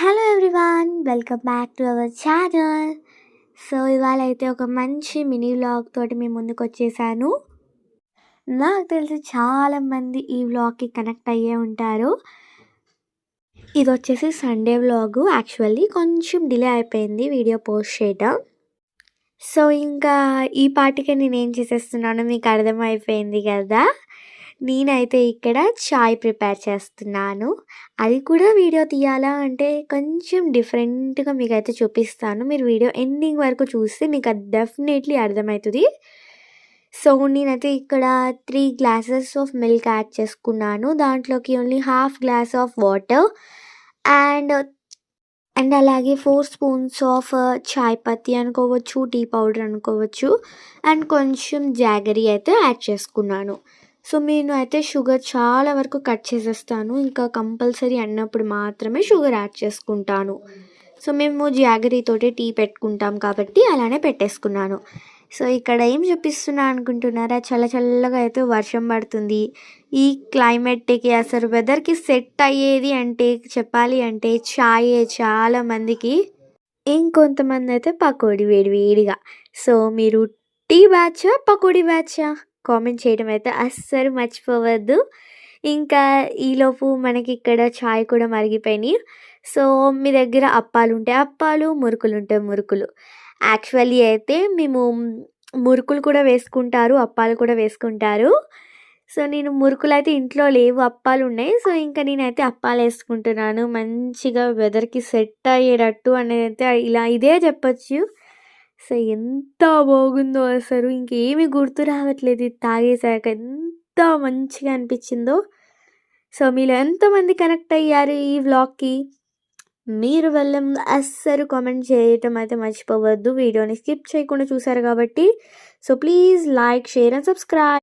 Hello everyone, welcome back to our channel. So ఇవాళ అయితే ఒక మంచి మినీ వ్లాగ్ తోటి మీ ముందుకు వచ్చేసాను. నాకు తెలిసి చాలామంది ఈ వ్లాగ్కి కనెక్ట్ అయ్యే ఉంటారు. ఇది వచ్చేసి సండే వ్లాగు. యాక్చువల్లీ కొంచెం డిలే అయిపోయింది వీడియో పోస్ట్ చేయడం. సో ఇంకా ఈ పాటికే నేనేం చేసేస్తున్నానో మీకు అర్థమైపోయింది కదా. నేనైతే ఇక్కడ చాయ్ ప్రిపేర్ చేస్తున్నాను. అది కూడా వీడియో తీయాలా అంటే కొంచెం డిఫరెంట్గా మీకైతే చూపిస్తాను. మీరు వీడియో ఎండింగ్ వరకు చూస్తే మీకు అది డెఫినెట్లీ అర్థమవుతుంది. సో నేనైతే ఇక్కడ 3 గ్లాసెస్ ఆఫ్ మిల్క్ యాడ్ చేసుకున్నాను. దాంట్లోకి only half glass of water and అలాగే 4 స్పూన్స్ ఆఫ్ చాయ్ పత్తి అనుకోవచ్చు, టీ పౌడర్ అనుకోవచ్చు, అండ్ కొంచెం జాగరీ అయితే యాడ్ చేసుకున్నాను. సో నేను అయితే షుగర్ చాలా వరకు కట్ చేసేస్తాను. ఇంకా కంపల్సరీ అన్నప్పుడు మాత్రమే షుగర్ యాడ్ చేసుకుంటాను. సో మేము జాగరీతోటి టీ పెట్టుకుంటాం కాబట్టి అలానే పెట్టేసుకున్నాను. సో ఇక్కడ ఏం చూపిస్తున్నా అనుకుంటున్నారా, చల్లగా అయితే వర్షం పడుతుంది. ఈ క్లైమేట్కి అసలు వెదర్కి సెట్ అయ్యేది అంటే చెప్పాలి అంటే చాయే చాలామందికి. ఇంకొంతమంది అయితే పకోడీ వేడిగా. సో మీరు టీ బ్యాచా పకోడీ బ్యాచా కామెంట్ చేయడం అయితే అస్సలు మర్చిపోవద్దు. ఇంకా ఈలోపు మనకి ఇక్కడ చాయ్ కూడా మరిగిపోయినాయి. సో మీ దగ్గర అప్పాలు ఉంటే అప్పాలు, మురుకులు ఉంటే మురుకులు. యాక్చువల్లీ అయితే మేము మురుకులు కూడా వేసుకుంటారు, అప్పాలు కూడా వేసుకుంటారు. సో నేను మురుకులు అయితే ఇంట్లో లేవు, అప్పాలు ఉన్నాయి. సో ఇంకా నేనైతే అప్పాలు వేసుకుంటున్నాను. మంచిగా వెదర్కి సెట్ అయ్యేటట్టు అనేది అయితే ఇలా ఇదే చెప్పచ్చు. సో ఎంత బాగుందో అసలు ఇంకేమీ గుర్తు రావట్లేదు ఇది తాగేసాక, ఎంత మంచిగా అనిపించిందో. సో మీలో ఎంతమంది కనెక్ట్ అయ్యారు ఈ వ్లాగ్కి? మీరు వెళ్ళం అస్సలు కామెంట్ చేయటం అయితే మర్చిపోవద్దు. వీడియోని స్కిప్ చేయకుండా చూసారు కాబట్టి. So please like, share and subscribe.